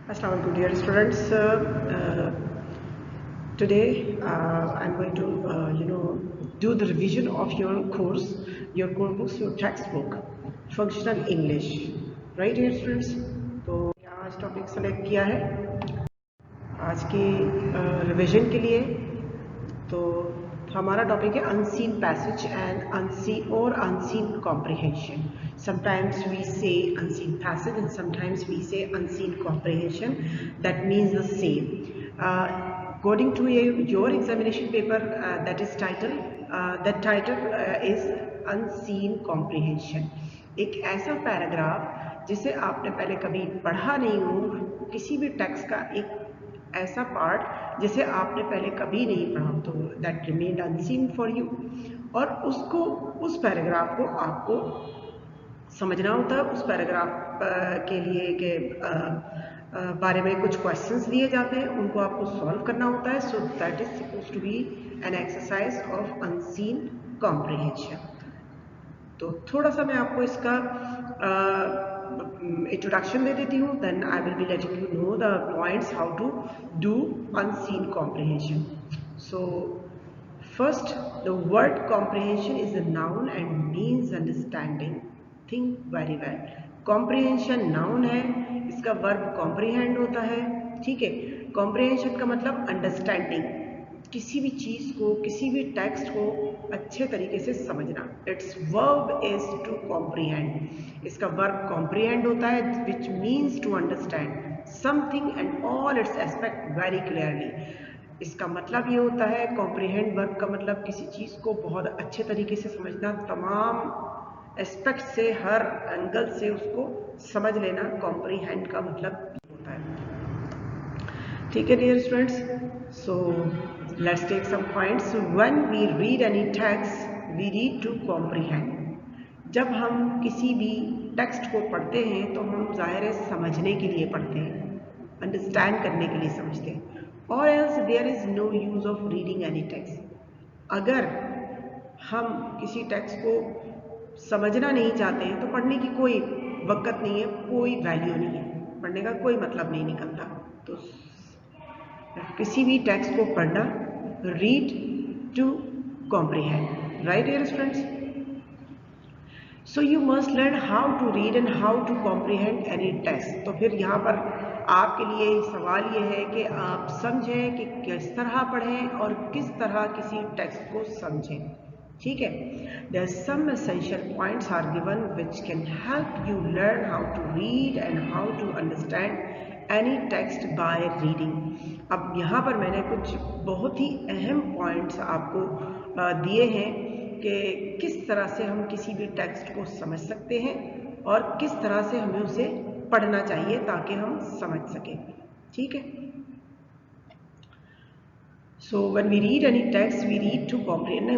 Assalamu alaikum, dear students. Today I'm going to, do the revision of your course, your core books, your textbook, functional English. Right, dear students? तो आज topic select किया है आज की revision के लिए। तो हमारा टॉपिक है अनसीन पैसेज एंड अनसीन और unseen comprehension. Sometimes we say unseen passage and sometimes we say unseen comprehension. That means the same. According to your examination paper, that is title. That title is unseen comprehension. एक ऐसा paragraph जिसे आपने पहले कभी पढ़ा नहीं हो, किसी भी टेक्स्ट का एक ऐसा पार्ट जिसे आपने पहले कभी नहीं पढ़ा, तो that remained unseen for you. और उसको, उस पैराग्राफ को आपको समझना होता है। उस पैराग्राफ के लिए के बारे में कुछ क्वेश्चंस दिए जाते हैं, उनको आपको सॉल्व करना होता है। So that is suppose to be an exercise of unseen comprehension. तो थोड़ा सा मैं आपको इसका इंट्रोडक्शन दे देती हूँ, then I will be letting you know the points how to do unseen comprehension. So first, the word comprehension is a noun and means understanding. Think very well. Comprehension noun है, इसका verb comprehend होता है। ठीक है, comprehension का मतलब understanding, किसी भी चीज को, किसी भी टेक्स्ट को अच्छे तरीके से समझना। Its verb is to comprehend. इसका वर्ब कॉम्प्रिहेंड होता है, which means to understand something and all its aspect very clearly. इसका मतलब ये होता है, कॉम्प्रिहेंड वर्ब का मतलब किसी चीज को बहुत अच्छे तरीके से समझना, तमाम एस्पेक्ट से, हर एंगल से उसको समझ लेना, कॉम्प्रिहेंड का मतलब होता है। ठीक है dear students, so let's take some points. When we read any text, we read to comprehend. जब हम किसी भी टेक्स्ट को पढ़ते हैं तो हम ज़ाहिर है समझने के लिए पढ़ते हैं, अंडरस्टैंड करने के लिए समझते हैं। और else there is no use of reading any text. अगर हम किसी टेक्स्ट को समझना नहीं चाहते हैं तो पढ़ने की कोई वक़्त नहीं है, कोई वैल्यू नहीं है, पढ़ने का कोई मतलब नहीं निकलता। तो किसी भी टेक्स्ट को पढ़ना, read to comprehend. Right dear students? So you must learn how to read and how to comprehend any text. तो फिर यहाँ पर आपके लिए सवाल ये है कि आप समझें कि किस तरह पढ़ें और किस तरह किसी टेक्स्ट को समझें। ठीक है, there some essential points are given which can help you learn how to read and how to understand any text by reading. अब यहाँ पर मैंने कुछ बहुत ही अहम पॉइंट्स आपको दिए हैं कि किस तरह से हम किसी भी टेक्स्ट को समझ सकते हैं और किस तरह से हमें उसे पढ़ना चाहिए ताकि हम समझ सकें। ठीक है, so when we read any text, we read to comprehend.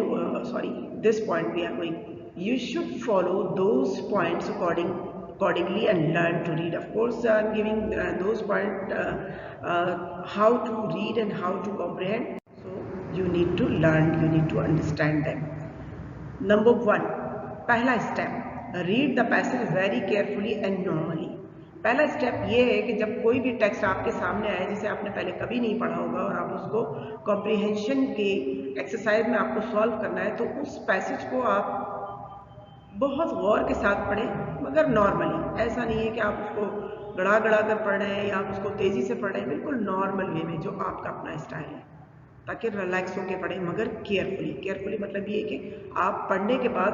This point we are going. You should follow those points accordingly and learn to read. Of course, I'm giving those points how to read and how to comprehend. So you need to learn, you need to understand them. Number 1, पहला step, read the passage very carefully and normally. पहला step ये है कि जब कोई भी text आपके सामने आए जिसे आपने पहले कभी नहीं पढ़ा होगा और आप उसको कॉम्प्रिहेंशन के एक्सरसाइज में आपको सॉल्व करना है, तो उस पैसेज को आप बहुत गौर के साथ पढ़ें, मगर नॉर्मली। ऐसा नहीं है कि आप उसको गड़ा गड़ा कर पढ़ रहे हैं या आप उसको तेज़ी से पढ़ रहे हैं, बिल्कुल नॉर्मल वे में, जो आपका अपना स्टाइल है, ताकि रिलैक्स होकर पढ़ें, मगर केयरफुली। केयरफुली मतलब ये कि आप पढ़ने के बाद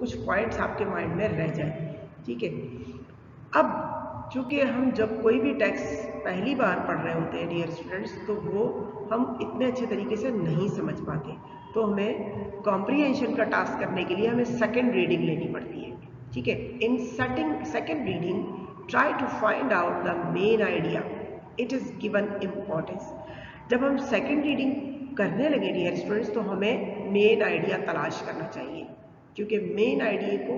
कुछ पॉइंट्स आपके माइंड में रह जाए। ठीक है, अब चूँकि हम जब कोई भी टेक्स्ट पहली बार पढ़ रहे होते हैं डियर स्टूडेंट्स, तो वो हम इतने अच्छे तरीके से नहीं समझ पाते, तो हमें कॉम्प्रिहेंशन का टास्क करने के लिए हमें सेकेंड रीडिंग लेनी पड़ती है। ठीक है, in second reading try to find out the main idea, it is given importance. जब हम सेकेंड रीडिंग करने लगे डियर स्टूडेंट्स, तो हमें मेन आइडिया तलाश करना चाहिए, क्योंकि मेन आइडिया को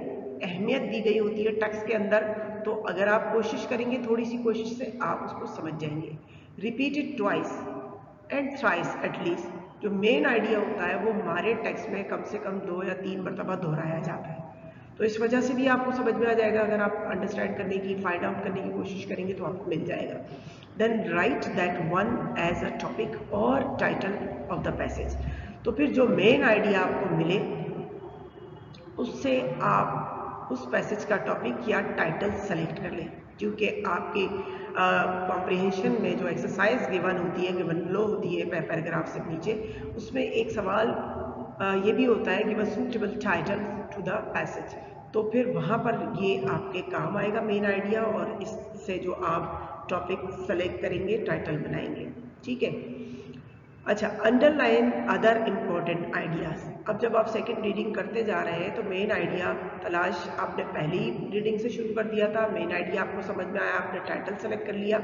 अहमियत दी गई होती है टेक्स्ट के अंदर। तो अगर आप कोशिश करेंगे, थोड़ी सी कोशिश से आप उसको समझ जाएंगे। Repeat it twice and thrice at least. जो मेन आइडिया होता है वो हमारे टेक्स्ट में कम से कम 2 या 3 मरतबा दोहराया जाता है। तो इस वजह से भी आपको समझ में आ जाएगा, अगर आप अंडरस्टैंड करने की, फाइंड आउट करने की कोशिश करेंगे तो आपको मिल जाएगा। Then write that one as a topic और टाइटल ऑफ द पैसेज। तो फिर जो मेन आइडिया आपको मिले उससे आप उस पैसेज का टॉपिक या टाइटल सेलेक्ट कर लें, क्योंकि आपके कॉम्प्रिहेंशन में जो एक्सरसाइज गिवन होती है, गिवन लो होती है पैराग्राफ से नीचे, उसमें एक सवाल ये भी होता है give a suitable title to the passage. तो फिर वहाँ पर ये आपके काम आएगा मेन आइडिया, और इससे जो आप टॉपिक सेलेक्ट करेंगे टाइटल बनाएंगे। ठीक है। अच्छा, अंडरलाइन अदर इम्पोर्टेंट आइडियाज। अब जब आप सेकंड रीडिंग करते जा रहे हैं तो मेन आइडिया तलाश आपने पहली रीडिंग से शुरू कर दिया था, मेन आइडिया आपको समझ में आया, आपने टाइटल सेलेक्ट कर लिया,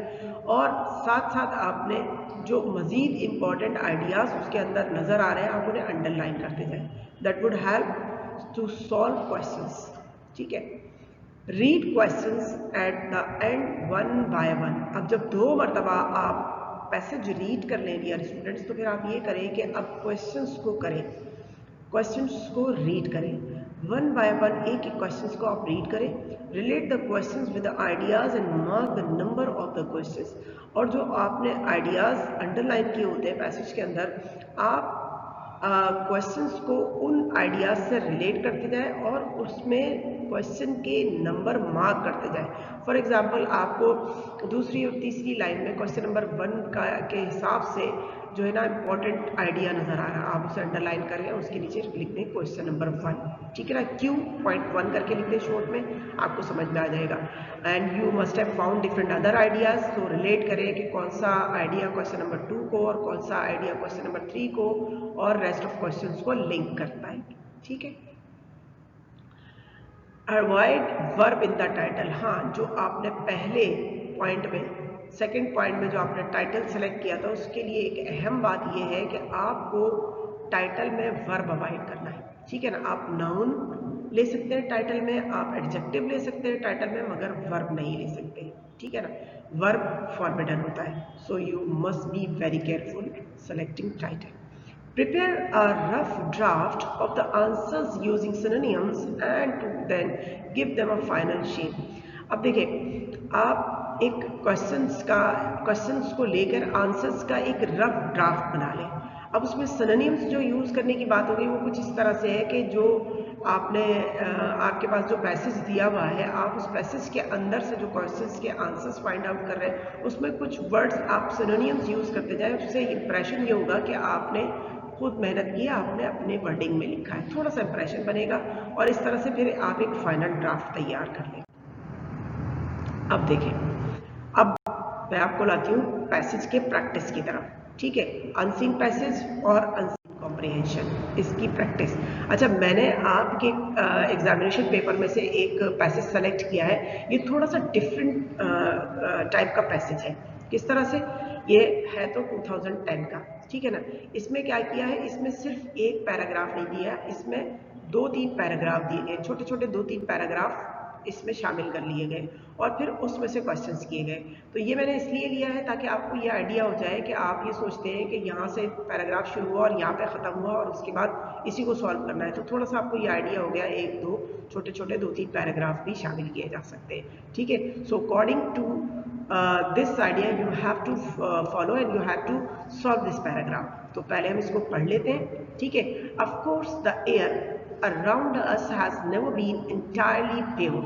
और साथ साथ आपने जो मजीद इम्पोर्टेंट आइडियाज उसके अंदर नजर आ रहे हैं आप उन्हें अंडरलाइन करते जाएं। That would help to solve questions. ठीक है। Read questions at the end one by one. अब जब 2 मरतबा आप पैसेज रीड कर लें डियर स्टूडेंट्स, तो फिर आप ये करें कि अब क्वेश्चंस को करें, क्वेश्चंस को रीड करें वन बाय वन, एक एक क्वेश्चंस को आप रीड करें। Relate the questions with the ideas and mark the number of the questions. और जो आपने आइडियाज अंडरलाइन किए होते हैं पैसेज के अंदर, आप क्वेश्चंस को उन आइडियाज से रिलेट करते जाएं और उसमें क्वेश्चन के नंबर मार्क करते जाएं। फॉर एग्जांपल, आपको दूसरी और तीसरी लाइन में क्वेश्चन नंबर 1 के हिसाब से जो है ना इंपॉर्टेंट आइडिया नजर आ रहा है, आप उसे अंडरलाइन करें, उसके नीचे लिख दें क्वेश्चन नंबर 1। ठीक है ना, Q.1 करके लिख दें शॉर्ट में, आपको समझ में आ जाएगा। And you must have found different other ideas. तो रिलेट करें कि कौन सा आइडिया क्वेश्चन नंबर 2 को और कौन सा आइडिया क्वेश्चन नंबर 3 को, और रेस्ट ऑफ क्वेश्चंस को लिंक करता है। ठीक है। Avoid verb in the title. हाँ, जो आपने पहले पॉइंट में, सेकंड पॉइंट में जो आपने टाइटल सेलेक्ट किया था, उसके लिए एक अहम बात यह है कि आपको टाइटल में वर्ब अवॉइड करना है। ठीक है ना, आप नाउन ले सकते हैं टाइटल में, आप एडजेक्टिव ले सकते हैं टाइटल में, मगर वर्ब नहीं ले सकते। ठीक है ना, वर्ब फॉरबिडन होता है। सो you must be very careful selecting title. Prepare a rough draft of the answers using synonyms and to then give them a final shape. अब देखिए, आप एक क्वेश्चंस को लेकर आंसर्स का एक रफ ड्राफ्ट बना लें। अब उसमें सिनोनिम्स जो यूज़ करने की बात हो गई वो कुछ इस तरह से है कि जो आपने आपके पास जो पैसेज दिया हुआ है, आप उस पैसेज के अंदर से जो क्वेश्चंस के आंसर्स फाइंड आउट कर रहे हैं, उसमें कुछ वर्ड्स आप सिनोनिम्स यूज़ करते जाएं। उससे इंप्रेशन ये होगा कि आपने खुद मेहनत की, आपने अपने वर्डिंग में लिखा है, थोड़ा सा इंप्रेशन बनेगा, और इस तरह से फिर आप एक फाइनल ड्राफ्ट तैयार कर लें। अब देखें, अब मैं आपको लाती हूँ पैसेज के प्रैक्टिस की तरफ। ठीक है, अनसीन पैसेज और अनसीन कॉम्प्रिहेंशन, इसकी प्रैक्टिस। अच्छा, मैंने आपके एग्जामिनेशन पेपर में से एक पैसेज सेलेक्ट किया है। ये थोड़ा सा डिफरेंट टाइप का पैसेज है। किस तरह से? ये है तो 2010 का। ठीक है ना, इसमें क्या किया है, इसमें सिर्फ एक पैराग्राफ नहीं दिया, इसमें 2-3 पैराग्राफ दिए गए, छोटे छोटे 2-3 पैराग्राफ इसमें शामिल कर लिए गए, और फिर उसमें से क्वेश्चंस किए गए। तो ये मैंने इसलिए लिया है ताकि आपको ये आइडिया हो जाए कि आप ये सोचते हैं कि यहाँ से पैराग्राफ शुरू हुआ और यहाँ पे ख़त्म हुआ और उसके बाद इसी को सॉल्व करना है, तो थोड़ा सा आपको ये आइडिया हो गया, 1-2 छोटे छोटे 2-3 पैराग्राफ भी शामिल किए जा सकते हैं। ठीक है, so according to this idea you have to follow and you have to solve this paragraph. तो पहले हम इसको पढ़ लेते हैं। ठीक है, of course the air around us has never been entirely pure.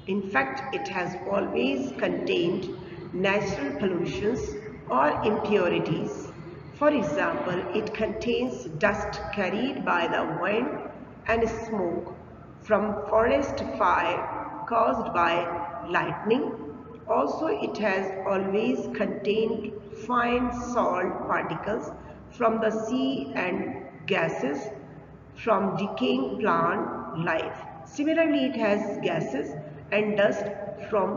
In fact, it has always contained natural pollutions or impurities. For example, it contains dust carried by the wind and smoke from forest fire caused by lightning. Also, it has always contained fine salt particles from the sea and gases from decaying plant life. Similarly, it has gases and dust from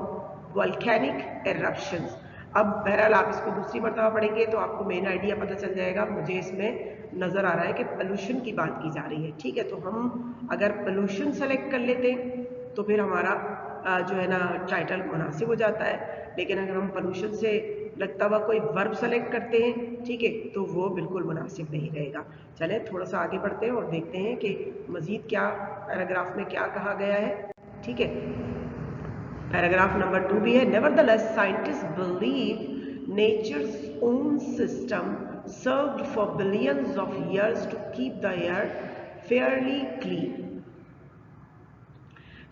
volcanic eruptions. अब बहरहाल आप इसको दूसरी मरतबा पढ़ेंगे तो आपको main idea पता चल जाएगा। मुझे इसमें नज़र आ रहा है कि पोल्यूशन की बात की जा रही है। ठीक है, तो हम अगर पोल्यूशन सेलेक्ट कर लेते हैं तो फिर हमारा जो है ना टाइटल मुनासिब हो जाता है, लेकिन अगर हम पोल्यूशन से लगता हुआ कोई वर्ब सेलेक्ट करते हैं, ठीक है, तो वो बिल्कुल मुनासिब नहीं रहेगा। चलें थोड़ा सा आगे बढ़ते हैं और देखते हैं कि मज़ीद क्या पैराग्राफ में क्या कहा गया है, ठीक है। पैराग्राफ नंबर 2 भी है, nevertheless scientist believe nature's own system served for billions of years to keep the air fairly clean.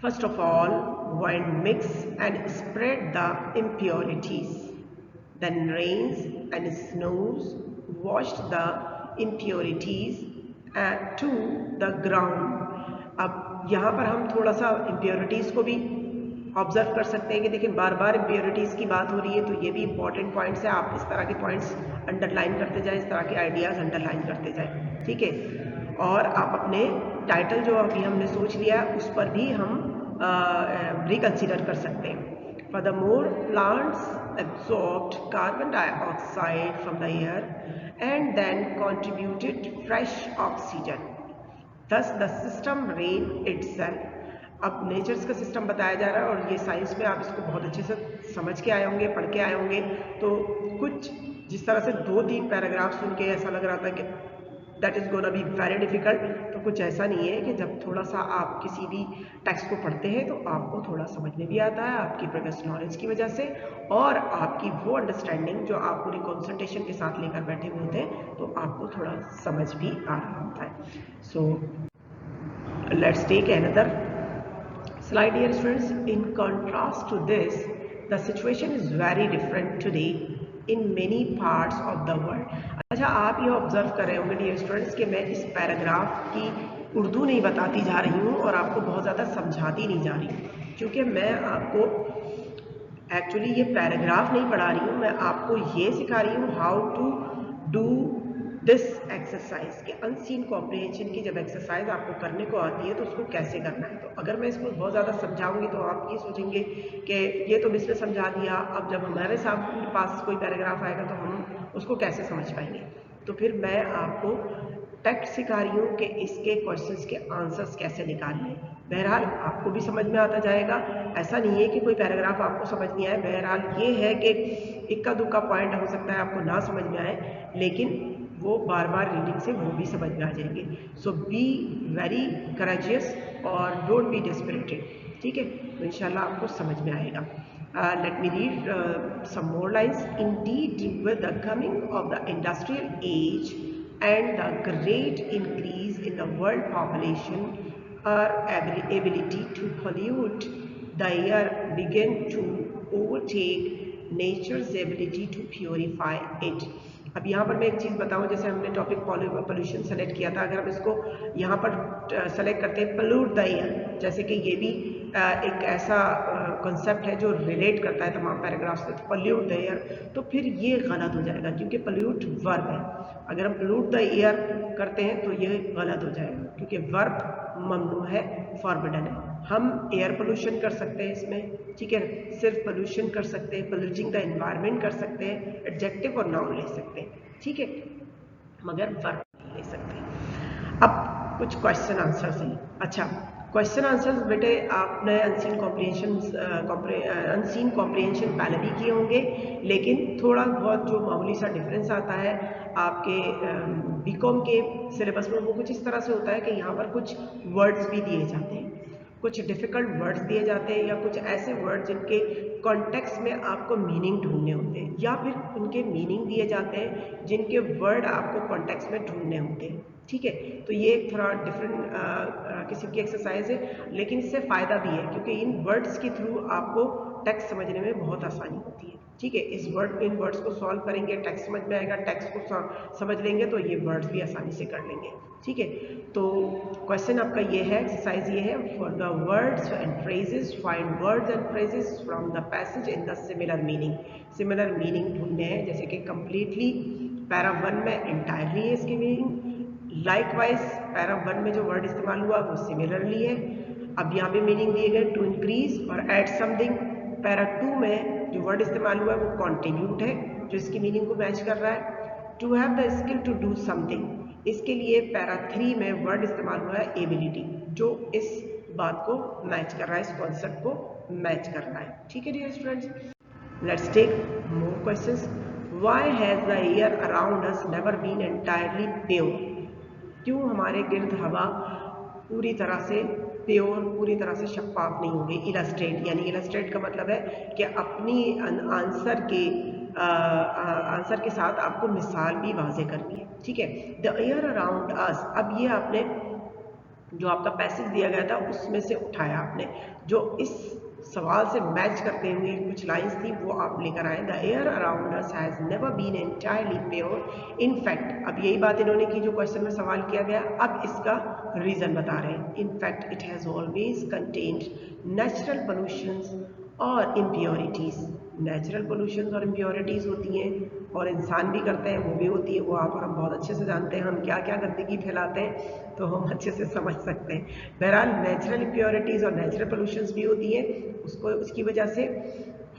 First of all, wind mixed and spread the impurities. Then rains and snows washed the impurities to the ground. अब यहाँ पर हम थोड़ा सा impurities को भी observe कर सकते हैं कि देखिए बार बार इम्प्योरिटीज़ की बात हो रही है, तो ये भी इंपॉर्टेंट पॉइंट्स है। आप इस तरह के पॉइंट्स अंडरलाइन करते जाएं, इस तरह के आइडियाज़ अंडरलाइन करते जाएं, ठीक है। और आप अपने टाइटल जो अभी हमने सोच लिया उस पर भी हम रिकन्सिडर कर सकते हैं। Furthermore plants absorbed carbon dioxide from the air and then contributed fresh oxygen. Thus the system ran itself. अब नेचर्स का सिस्टम बताया जा रहा है और ये साइंस में आप इसको बहुत अच्छे से समझ के आए होंगे, पढ़ के आए होंगे। तो कुछ जिस तरह से 2-3 पैराग्राफ सुन के ऐसा लग रहा था कि that is gonna be very difficult, तो कुछ ऐसा नहीं है कि जब थोड़ा सा आप किसी भी टेक्स्ट को पढ़ते हैं तो आपको थोड़ा समझ में भी आता है आपकी प्रीवियस नॉलेज की वजह से, और आपकी वो अंडरस्टैंडिंग जो आप पूरी कॉन्सेंट्रेशन के साथ लेकर बैठे हुए होते हैं तो आपको थोड़ा समझ भी आ रहा होता है। So let's take another slide here students. In contrast to this, the situation is very different today in many parts of the world. अच्छा, आप ये ऑब्जर्व कर रहे होंगे डियर स्टूडेंट्स कि मैं इस पैराग्राफ की उर्दू नहीं बताती जा रही हूँ और आपको बहुत ज़्यादा समझाती नहीं जा रही हूँ, क्योंकि मैं आपको एक्चुअली ये पैराग्राफ नहीं पढ़ा रही हूँ, मैं आपको ये सिखा रही हूँ how to do this exercise के अनसीन कॉम्प्रिहेंशन की जब एक्सरसाइज आपको करने को आती है तो उसको कैसे करना है। तो अगर मैं इसको बहुत ज़्यादा समझाऊंगी तो आप ये सोचेंगे कि ये तो मिस ने समझा दिया, अब जब हमारे पास कोई पैराग्राफ आएगा तो हम उसको कैसे समझ पाएंगे। तो फिर मैं आपको टेक्स्ट सिखा रही हूँ कि इसके क्वेश्चंस के आंसर्स कैसे निकालने। बहरहाल आपको भी समझ में आता जाएगा, ऐसा नहीं है कि कोई पैराग्राफ आपको समझ नहीं आए। बहरहाल ये है कि इक्का दुक्का पॉइंट हो सकता है आपको ना समझ में आए, लेकिन वो बार बार रीडिंग से वो भी समझ में आ जाएंगे। सो बी वेरी करेजियस और डोंट बी डेस्परेटेड, ठीक है। तो इंशाल्लाह आपको समझ में आएगा। Let me read some more lines. Indeed with the coming of the industrial age and the great increase in the world population, our ability to pollute the air began to overtake nature's ability to purify it. अब यहाँ पर मैं एक चीज़ बताऊँ, जैसे हमने topic pollution select किया था, अगर हम इसको यहाँ पर सेलेक्ट करते हैं पोल्यूट द एयर, जैसे कि ये भी एक ऐसा कॉन्सेप्ट है जो रिलेट करता है तमाम पैराग्राफ से, तो पोल्यूट द एयर, तो फिर ये गलत हो जाएगा क्योंकि पोल्यूट वर्ब है। अगर हम पोल्यूट द एयर करते हैं तो ये गलत हो जाएगा क्योंकि वर्ब ममनू है, फॉरबिडन है। हम एयर पोल्यूशन कर सकते हैं इसमें, ठीक है, सिर्फ पोल्यूशन कर सकते हैं, पोल्यूटिंग द एनवायरनमेंट कर सकते हैं, एडजेक्टिव और नाउन ले सकते हैं, ठीक है, मगर वर्ब नहीं ले सकते। अब कुछ क्वेश्चन आंसर्स हैं। अच्छा, क्वेश्चन आंसर्स बेटे आपने अनसीन कॉम्प्रिहेंशन पहले भी किए होंगे, लेकिन थोड़ा बहुत जो मामूली सा डिफरेंस आता है आपके बीकॉम के सिलेबस में, वो कुछ इस तरह से होता है कि यहाँ पर कुछ वर्ड्स भी दिए जाते हैं, कुछ डिफ़िकल्ट वर्ड्स दिए जाते हैं, या कुछ ऐसे वर्ड्स जिनके कॉन्टेक्स्ट में आपको मीनिंग ढूंढने होते हैं, या फिर उनके मीनिंग दिए जाते हैं जिनके वर्ड आपको कॉन्टेक्स्ट में ढूंढने होते हैं, ठीक है। तो ये एक थोड़ा डिफरेंट किस्म की एक्सरसाइज है, लेकिन इससे फ़ायदा भी है क्योंकि इन वर्ड्स के थ्रू आपको टेक्स्ट समझने में बहुत आसानी होती है, ठीक है। इन वर्ड्स को सॉल्व करेंगे, टेक्स्ट समझ में आएगा, टेक्स्ट को समझ लेंगे तो ये वर्ड्स भी आसानी से कर लेंगे, ठीक है। तो क्वेश्चन आपका ये है, एक्सरसाइज ये है, for the words and phrases find words and phrases from the passage in the similar meaning. Similar meaning ढूंढने हैं, जैसे कि कंप्लीटली पैरा 1 में एंटायरली है इसकी मीनिंग, लाइकवाइज पैरा 1 में जो वर्ड इस्तेमाल हुआ वो सिमिलरली है। अब यहाँ पे मीनिंग दिए गए टू इंक्रीज और ऐड समथिंग। पैरा 2 में जो वर्ड इस्तेमाल हुआ है वो कॉन्ट्रीब्यूट है, जो इसकी मीनिंग को मैच कर रहा है। To have the skill to do something, इसके लिए पैरा 3 में वर्ड इस्तेमाल हुआ है एबिलिटी, जो इस बात को मैच कर रहा है, इस कॉन्सेप्ट को मैच कर रहा है, ठीक है dear students. Let's take more questions. Why has the air around us never been entirely pure? क्यों हमारे गिर्द हवा पूरी तरह से प्योर, पूरी तरह से शफाफ नहीं होगी? इलस्ट्रेट, यानी इलस्ट्रेट का मतलब है कि अपनी आंसर के साथ आपको मिसाल भी वाजे करनी है, ठीक है। द एयर अराउंड अस, अब ये आपने जो आपका पैसेज दिया गया था उसमें से उठाया आपने, जो इस सवाल से मैच करते हुए कुछ लाइंस थी वो आप लेकर आए। The air around us has never been entirely pure in fact, अब यही बात इन्होंने की जो क्वेश्चन में सवाल किया गया, अब इसका रीजन बता रहे हैं। In fact it has always contained natural pollutions और इम्प्योरिटीज, नेचुरल पोल्यूशन और इम्प्योरिटीज होती हैं और इंसान भी करते हैं, वो भी होती है, वो आप और हम बहुत अच्छे से जानते हैं, हम क्या क्या गंदगी फैलाते हैं तो हम अच्छे से समझ सकते हैं। बहरहाल नेचुरल इम्प्योरिटीज और नेचुरल पोल्यूशंस भी होती हैं, उसकी वजह से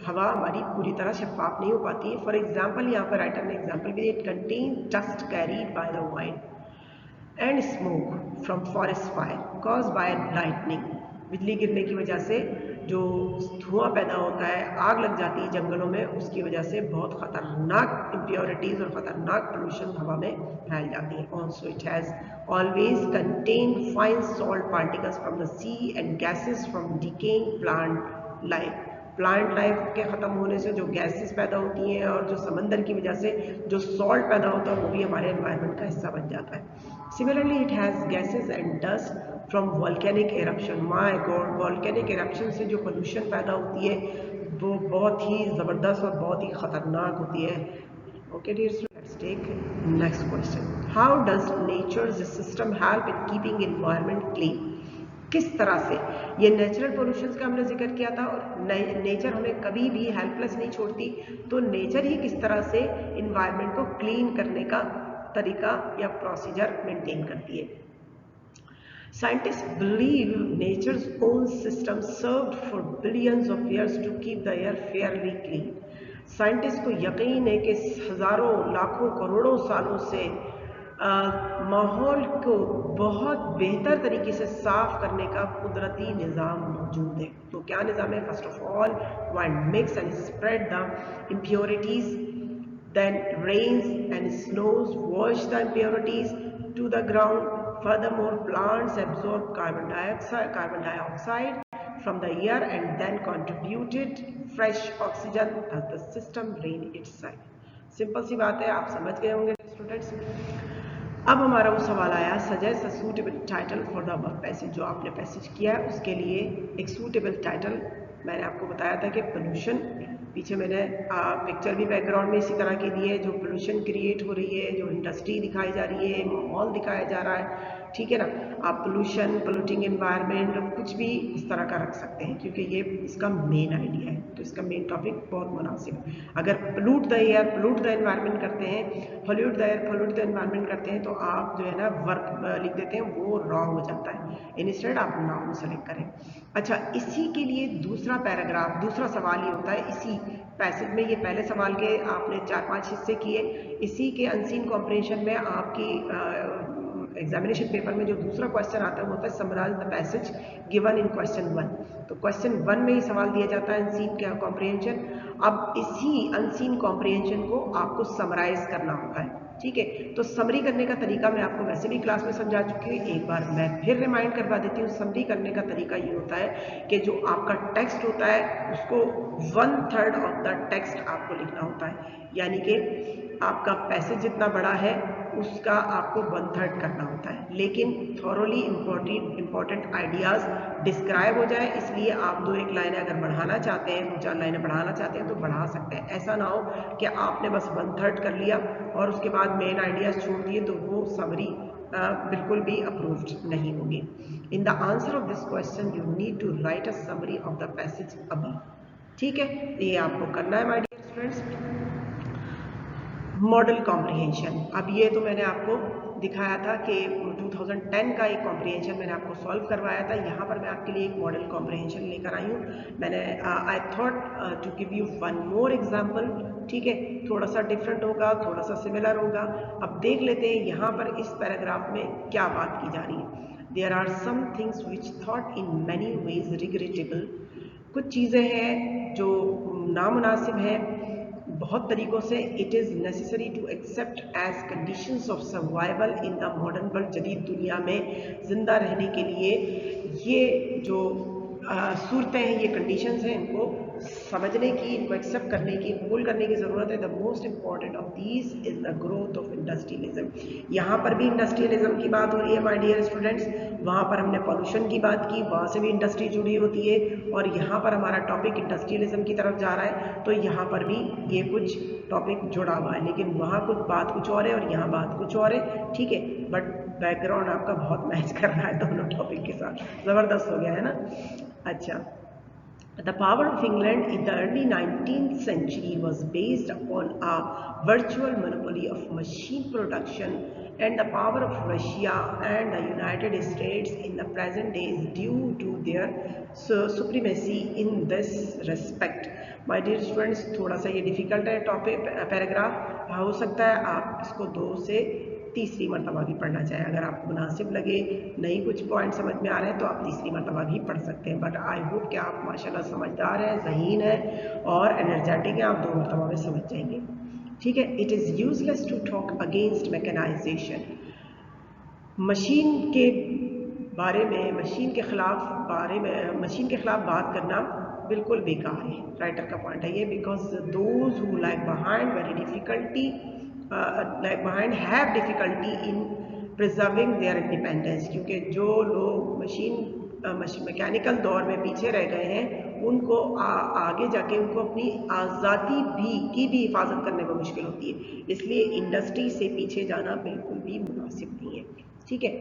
हवा हमारी पूरी तरह शफाफ नहीं हो पाती है। फॉर एग्जाम्पल, यहाँ पर राइटर ने एग्जाम्पल भी, it contain dust carried by the wind and smoke from forest fire cause by lightning, बिजली गिरने की वजह से जो धुआं पैदा होता है, आग लग जाती है जंगलों में, उसकी वजह से बहुत खतरनाक इम्प्योरिटीज और खतरनाक पोल्यूशन हवा में फैल जाती है। Also it has always contain fine salt particles from the sea and gases from decaying plant life, plant life के ख़त्म होने से जो गैसेस पैदा होती हैं और जो समंदर की वजह से जो सॉल्ट पैदा होता है वो भी हमारे एनवायरनमेंट का हिस्सा बन जाता है। Similarly it has gases and dust from volcanic eruption, my God, volcanic eruption से जो पोल्यूशन पैदा होती है वो बहुत ही ज़बरदस्त और बहुत ही ख़तरनाक होती है। Okay dear students, let's take next question. How does nature's system help in keeping environment clean? किस तरह से, ये नेचुरल पोल्यूशन का हमने जिक्र किया था और नेचर हमें कभी भी हेल्पलेस नहीं छोड़ती, तो नेचर ही किस तरह से इन्वायरमेंट को क्लीन करने का तरीका या प्रोसीजर मेंटेन करती है। Scientists believe nature's own system served for billions of years to keep the air fairly clean. Scientist को यकीन है कि हज़ारों, लाखों, करोड़ों सालों से माहौल को बहुत बेहतर तरीके से साफ करने का कुदरती निज़ाम मौजूद है। तो क्या निज़ाम है? First of all, wind mix and spread the impurities, then rains and snows wash the impurities to the ground. Furthermore, plants absorb carbon dioxide from the air and then contributed fresh oxygen as the system drain itself. Simple सी बात है, आप समझ गए होंगे students. अब हमारा वो सवाल आया, suggest a suitable title for the above passage, जो आपने पैसेज किया है उसके लिए एक सूटेबल टाइटल। मैंने आपको बताया था कि पोल्यूशन, पीछे मैंने पिक्चर भी बैकग्राउंड में इसी तरह की दी है, जो पोल्यूशन क्रिएट हो रही है, जो इंडस्ट्री दिखाई जा रही है, माहौल दिखाया जा रहा है, ठीक है ना। आप पोल्यूशन, पोल्यूटिंग एनवायरनमेंट, कुछ भी इस तरह का रख सकते हैं क्योंकि ये इसका मेन आइडिया है, तो इसका मेन टॉपिक बहुत मुनासिब है। अगर pollute the air, pollute the environment करते हैं, pollute the air, pollute the environment करते हैं, तो आप जो है ना वर्क लिख देते हैं, वो रॉन्ग हो जाता है। इंस्टेड आप नाउन सेलेक्ट करें। अच्छा, इसी के लिए दूसरा पैराग्राफ, दूसरा सवाल ये होता है इसी पैसेज में। ये पहले सवाल के आपने 4-5 हिस्से किए, इसी के अनसीन कॉम्प्रिहेंशन में आपकी एग्जामिनेशन पेपर में जो दूसरा क्वेश्चन आता है वो होता है summarize the passage given in question 1। तो क्वेश्चन 1 में ही सवाल दिया जाता है अनसीन क्या कॉम्प्रिहेंशन। अब इसी अनसीन कॉम्प्रिहेंशन को आपको समराइज करना होता है, ठीक है। तो समरी करने का तरीका मैं आपको वैसे भी क्लास में समझा चुकी हूँ, एक बार मैं फिर रिमाइंड करवा देती हूँ। समरी करने का तरीका ये होता है कि जो आपका टेक्स्ट होता है उसको 1/3 ऑफ द टेक्स्ट आपको लिखना होता है, यानी कि आपका पैसेज जितना बड़ा है उसका आपको 1/3 करना होता है, लेकिन थॉरोली इंपॉर्टेंट आइडियाज़ डिस्क्राइब हो जाए, इसलिए आप 2-1 लाइनें अगर बढ़ाना चाहते हैं, 2-4 लाइनें बढ़ाना चाहते हैं तो बढ़ा सकते हैं। ऐसा ना हो कि आपने बस 1/3 कर लिया और उसके बाद मेन आइडियाज़ छोड़ दिए, तो वो समरी बिल्कुल भी अप्रूव्ड नहीं होगी। In the answer of this question you need to write a summary of the passage above, ठीक है। ये आपको करना है my dear students. Model comprehension, अब ये तो मैंने आपको दिखाया था कि 2010 का एक कॉम्प्रिहेंशन मैंने आपको सॉल्व करवाया था। यहाँ पर मैं आपके लिए एक मॉडल कॉम्प्रिहेंशन लेकर आई हूँ। मैंने I thought to give you one more example, ठीक है। थोड़ा सा डिफरेंट होगा, थोड़ा सा सिमिलर होगा। अब देख लेते हैं यहाँ पर इस पैराग्राफ में क्या बात की जा रही है। There are some things which thought in many ways regrettable, कुछ चीज़ें हैं जो नामुनासिब है बहुत तरीक़ों से। It is necessary to accept as conditions of survival in the modern world. जदीद दुनिया में ज़िंदा रहने के लिए ये जो सूरतें हैं, ये कंडीशंस हैं, इनको समझने की, इनको एक्सेप्ट करने की, कबूल करने की ज़रूरत है। The most important of these is the growth of industrialism. यहाँ पर भी इंडस्ट्रियलिज्म की बात हो रही है माय डियर स्टूडेंट्स। वहाँ पर हमने पॉल्यूशन की बात की, वहाँ से भी इंडस्ट्री जुड़ी होती है, और यहाँ पर हमारा टॉपिक इंडस्ट्रियलिज्म की तरफ जा रहा है, तो यहाँ पर भी ये कुछ टॉपिक जुड़ा हुआ है, लेकिन वहाँ कुछ बात कुछ और है और यहाँ बात कुछ और है, ठीक है। बट बैकग्राउंड आपका बहुत मैच कर रहा है दोनों टॉपिक के साथ, ज़बरदस्त हो गया है ना। अच्छा, the power of England in the early 19th century was based upon a virtual monopoly of machine production, and the power of Russia and the United States in the present day is due to their supremacy in this respect. My dear students, थोड़ा सा ये difficult है topic paragraph, हो सकता है आप इसको 2 से तीसरी मरतबा भी पढ़ना चाहें। अगर आपको मुनासिब लगे, नहीं कुछ पॉइंट समझ में आ रहे हैं, तो आप तीसरी मरतबा भी पढ़ सकते हैं। बट आई होप कि आप माशाल्लाह समझदार हैं, ज़हीन हैं और एनर्जेटिक हैं, आप 2 मरतबा में समझ जाएंगे, ठीक है। It is useless to talk against mechanization. Machine के बारे में, मशीन के ख़िलाफ़ बात करना बिल्कुल बेकार है। राइटर का पॉइंट है ये, because those who lag behind have difficulty in preserving their independence. क्योंकि जो लोग मैकेनिकल दौर में पीछे रह गए हैं, उनको आगे जाके उनको अपनी आज़ादी की भी हिफाजत करने में मुश्किल होती है। इसलिए इंडस्ट्री से पीछे जाना बिल्कुल भी मुनासिब नहीं है, ठीक है।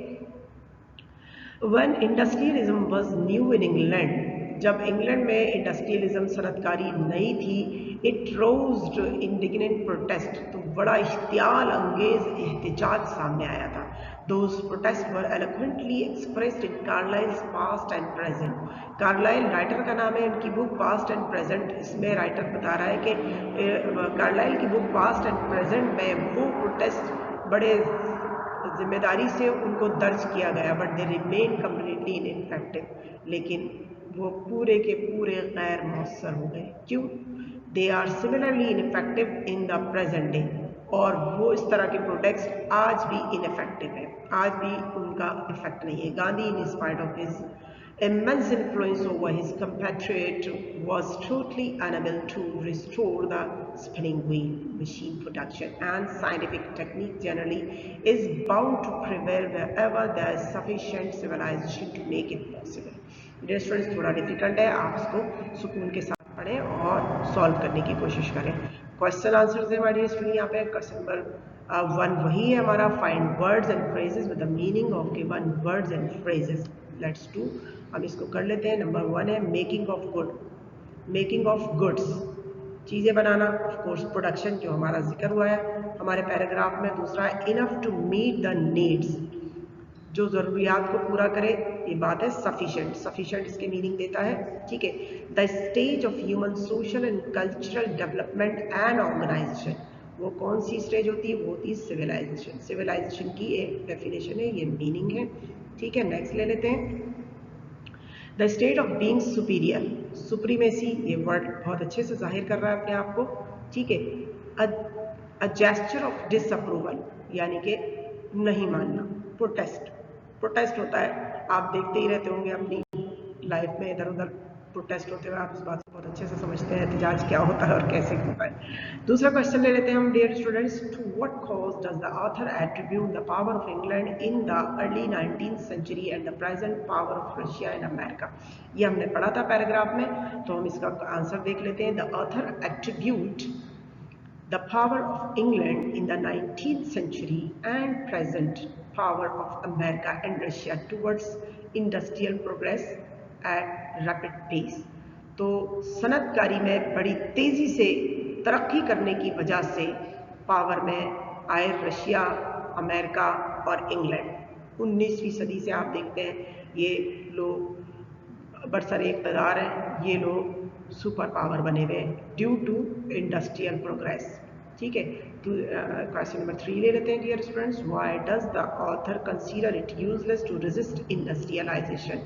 When industrialism was new in England, जब इंग्लैंड में इंडस्ट्रियलिज्म सनतकारी नई थी, इट रोज्ड इंडिग्नेंट प्रोटेस्ट, तो बड़ा इश्तियाल अंगेज एहतजाज सामने आया था। Those protests were eloquently expressed in Carlyle's Past and Present. Carlyle writer का नाम है, उनकी बुक पास्ट एंड प्रेजेंट, इसमें राइटर बता रहा है कि कार्लाइल की बुक पास्ट एंड प्रेजेंट में वो प्रोटेस्ट बड़े जिम्मेदारी से उनको दर्ज किया गया, but they remain completely ineffective. लेकिन वो पूरे के पूरे गैर मौसर हो गए। क्यों? They are similarly ineffective in the present day, और वो इस तरह के प्रोटेस्ट आज भी इनइफेक्टिव है, आज भी उनका इफेक्ट नहीं है। Gandhi in spite of his immense influence over his compatriot was totally unable to restore the spinning wheel. Machine production and scientific technique generally is bound to prevail wherever there is sufficient civilization to make it possible. Dear students, थोड़ा difficult है, आप इसको सुकून के साथ पढ़ें और solve करने की कोशिश करें। क्वेश्चन आंसर है हमारे स्टूडेंट, यहाँ पे क्वेश्चन नंबर 1 वही है हमारा, find words and phrases with the meaning of given words and phrases. Let's do, हम इसको कर लेते हैं। नंबर 1 है मेकिंग ऑफ गुड्स, चीज़ें बनाना, ऑफ कोर्स प्रोडक्शन जो हमारा जिक्र हुआ है हमारे पैराग्राफ में। दूसरा है enough to meet the needs, जो ज़रूरियात को पूरा करे, ये बात है सफिशेंट इसके मीनिंग देता है, ठीक है। The stage of human social and cultural development and organization, वो कौन सी स्टेज होती है? वो होती है सिविलाइजेशन की एक डेफिनेशन है, ये मीनिंग है, ठीक है। नेक्स्ट ले लेते हैं, the state of being superior, supremacy, ये वर्ड बहुत अच्छे से जाहिर कर रहा है अपने आप को, ठीक है। अ जेस्चर ऑफ डिसअप्रूवल, यानी कि नहीं मानना, प्रोटेस्ट होता है, आप देखते ही रहते होंगे अपनी लाइफ में इधर उधर प्रोटेस्ट होते हुए, आप इस बात को बहुत अच्छे से समझते हैं एहतजाज क्या होता है और कैसे होता है। दूसरा क्वेश्चन ले लेते हैं हम, dear students, to what cause does the author attribute the power of England in the early 19th century and the present power of Russia in America. ये हमने पढ़ा था पैराग्राफ में, तो हम इसका आंसर देख लेते हैं। The author attribute the power of England in the 19th century and present power of America and Russia towards industrial progress at rapid pace। तो सनतकारी में बड़ी तेज़ी से तरक्की करने की वजह से पावर में आए रशिया, अमेरिका और इंग्लैंड। 19वीं सदी से आप देखते हैं ये लोग बरसर इक़्तिदार हैं, ये लोग सुपर पावर बने हुए ड्यू टू इंडस्ट्रियल प्रोग्रेस, ठीक है। तो क्वेश्चन नंबर 3 ले लेते हैं, dear students, why does the author consider it useless to resist industrialization.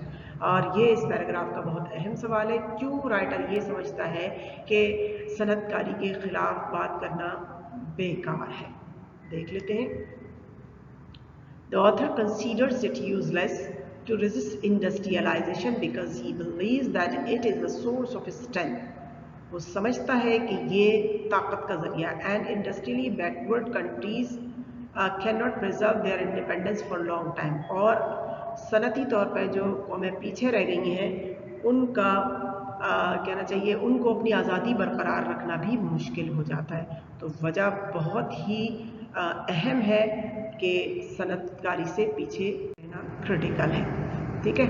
और ये इस पैराग्राफ का बहुत अहम सवाल है, क्यों राइटर ये समझता है कि सनतकारी के खिलाफ बात करना बेकार है। देख लेते हैं। The author considers it useless to resist industrialization because he believes that it is the source of strength. वो समझता है कि ये ताकत का जरिया, and industrially backward countries can not preserve their independence for long time, और सनती तौर पर जो कौमें पीछे रह गई हैं उनका कहना चाहिए उनको अपनी आज़ादी बरकरार रखना भी मुश्किल हो जाता है। तो वजह बहुत ही अहम है कि सनतकारी से पीछे रहना क्रिटिकल है। ठीक है,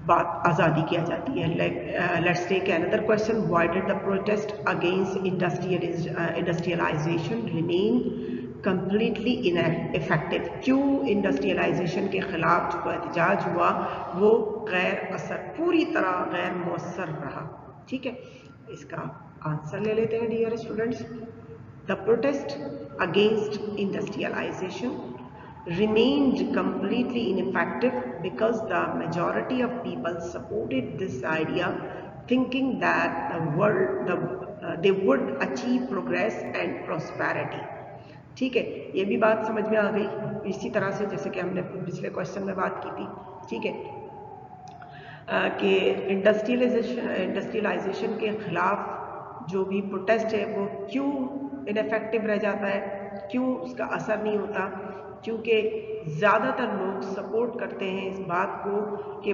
बात आज़ादी की आ जाती है। Let's take another question, why did the protest against industrialization remain completely ineffective? क्यों इंडस्ट्रियलाइजेशन के खिलाफ जो एहतजाज हुआ वो पूरी तरह गैर मौसर रहा? ठीक है, इसका आंसर ले लेते हैं dear students. The protest against industrialization remained completely ineffective because the majority of people supported this idea, thinking that they would achieve progress and prosperity. ठीक है, ये भी बात समझ में आ गई इसी तरह से जैसे कि हमने पिछले क्वेश्चन में बात की थी। ठीक है, कि इंडस्ट्रियलाइजेशन के खिलाफ जो भी प्रोटेस्ट है वो क्यों इनफेक्टिव रह जाता है, क्यों उसका असर नहीं होता? क्योंकि ज़्यादातर लोग सपोर्ट करते हैं इस बात को कि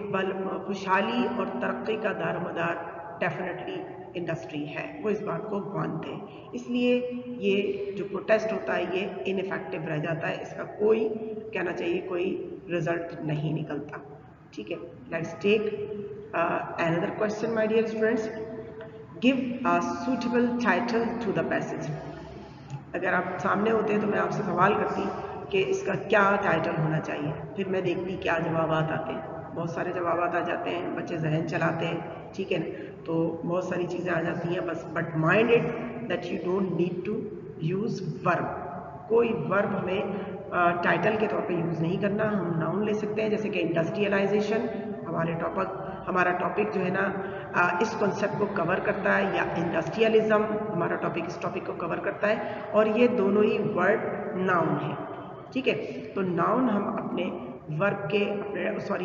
खुशहाली और तरक्की का दारोमदार डेफिनेटली इंडस्ट्री है, वो इस बात को मानते हैं। इसलिए ये जो प्रोटेस्ट होता है ये इनफेक्टिव रह जाता है, इसका कोई कहना चाहिए कोई रिजल्ट नहीं निकलता। ठीक है, let's take another question my dear students. Give a suitable title to the passage. अगर आप सामने होते तो मैं आपसे सवाल करती कि इसका क्या टाइटल होना चाहिए, फिर मैं देखती क्या जवाब आते हैं। बहुत सारे जवाब आ जाते हैं, बच्चे जहन चलाते हैं, ठीक है ना, तो बहुत सारी चीज़ें आ जाती हैं बस। But mind it that you don't need to use verb, कोई वर्ब हमें टाइटल के तौर पे यूज़ नहीं करना। हम नाउन ले सकते हैं, जैसे कि इंडस्ट्रियलाइजेशन हमारा टॉपिक जो है ना इस कॉन्सेप्ट को कवर करता है, या इंडस्ट्रियलिज्म हमारा टॉपिक इस टॉपिक को कवर करता है, और ये दोनों ही वर्ड नाउन है। ठीक है, तो नाउन हम अपने वर्ब के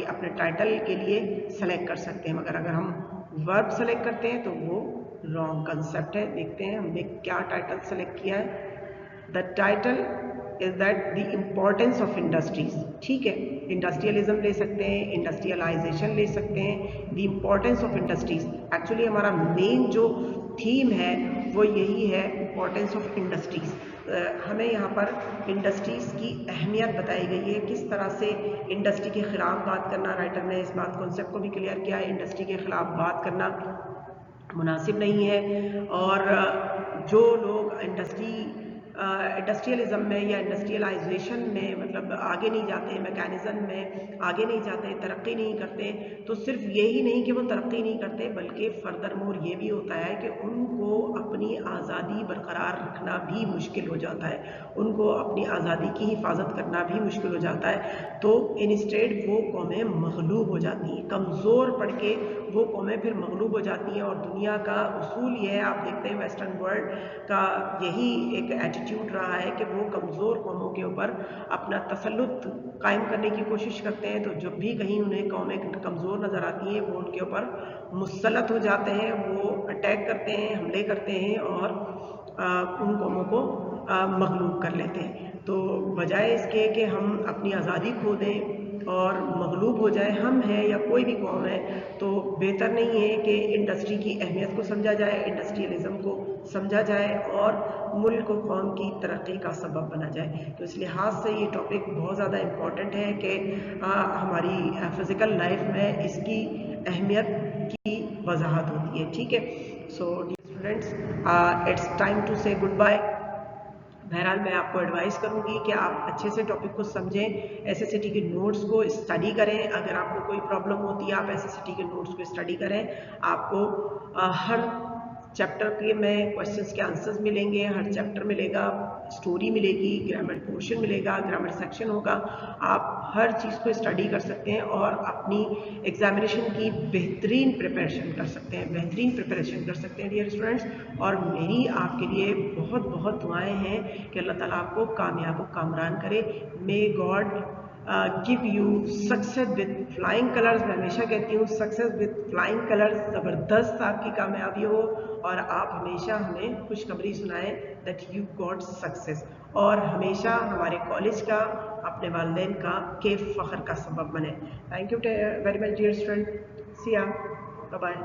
अपने टाइटल के लिए सेलेक्ट कर सकते हैं, मगर अगर हम वर्ब सेलेक्ट करते हैं तो वो रॉन्ग कंसेप्ट है। देखते हैं हमने क्या टाइटल सेलेक्ट किया है। The title is that the importance of industries. ठीक है, इंडस्ट्रियलिज्म ले सकते हैं, इंडस्ट्रियलाइजेशन ले सकते हैं, the importance of industries. Actually हमारा मेन जो थीम है वो यही है, इम्पोर्टेंस ऑफ इंडस्ट्रीज। हमें यहाँ पर इंडस्ट्रीज़ की अहमियत बताई गई है, किस तरह से इंडस्ट्री के ख़िलाफ़ बात करना, राइटर ने इस बात कॉन्सेप्ट को भी क्लियर किया है, इंडस्ट्री के ख़िलाफ़ बात करना मुनासिब नहीं है। और जो लोग इंडस्ट्रियलिज्म में या इंडस्ट्रियलाइजेशन में मतलब आगे नहीं जाते, मैकेनिज़्म में आगे नहीं जाते, तरक्की नहीं करते, तो सिर्फ यही नहीं कि वो तरक्की नहीं करते, बल्कि फर्दर मोर ये भी होता है कि उनको अपनी आज़ादी बरकरार रखना भी मुश्किल हो जाता है, उनको अपनी आज़ादी की हिफाजत करना भी मुश्किल हो जाता है। तो इंस्टेड वो कौमें मगलूब हो जाती हैं, कमज़ोर पड़ के वो कौमें फिर मगलूब हो जाती हैं। और दुनिया का उसूल ये है, आप देखते हैं वेस्टर्न वर्ल्ड का यही एक एटीट्यूड रहा है कि वो कमज़ोर कौमों के ऊपर अपना तसल्लुत कायम करने की कोशिश करते हैं। तो जब भी कहीं उन्हें कौमें कमज़ोर नज़र आती हैं वो उनके ऊपर मुसल्लत हो जाते हैं, वो अटैक करते हैं, हमले करते हैं और उन कौमों को मगलूब कर लेते हैं। तो बजाय इसके कि हम अपनी आज़ादी खो दें और मगलूब हो जाए, हम हैं या कोई भी कौम है, तो बेहतर नहीं है कि इंडस्ट्री की अहमियत को समझा जाए, इंडस्ट्रियलिज्म को समझा जाए और मुल्क और कौम की तरक्की का सबब बना जाए। तो इस लिहाज से ये टॉपिक बहुत ज़्यादा इम्पॉर्टेंट है कि हमारी फ़िज़िकल लाइफ में इसकी अहमियत की वजाहत होती है। ठीक है, so students, it's time to say goodbye. बहरहाल मैं आपको एडवाइस करूंगी कि आप अच्छे से टॉपिक को समझें, एसएससीटी के नोट्स को स्टडी करें। अगर आपको कोई प्रॉब्लम होती है आप एसएससीटी के नोट्स को स्टडी करें। आपको हर चैप्टर के में क्वेश्चंस के आंसर्स मिलेंगे, हर चैप्टर मिलेगा, स्टोरी मिलेगी, ग्रामर पोर्शन मिलेगा, ग्रामर सेक्शन होगा। आप हर चीज़ को स्टडी कर सकते हैं और अपनी एग्जामिनेशन की बेहतरीन प्रिपरेशन कर सकते हैं, बेहतरीन प्रिपरेशन कर सकते हैं डियर स्टूडेंट्स। और मेरी आपके लिए बहुत बहुत दुआएं हैं कि अल्लाह ताला आपको कामयाब व कामरान करे। May God give you success with flying colours. मैं हमेशा कहती हूँ सक्सेस विद फ्लाइंग कलर्स, ज़बरदस्त आपकी कामयाबी हो और आप हमेशा हमें खुशखबरी सुनाएं दैट यू गॉट सक्सेस, और हमेशा हमारे कॉलेज का, अपने वालिदैन का के फ़ख्र का सबब बने। Thank you very much dear student, see ya, bye bye.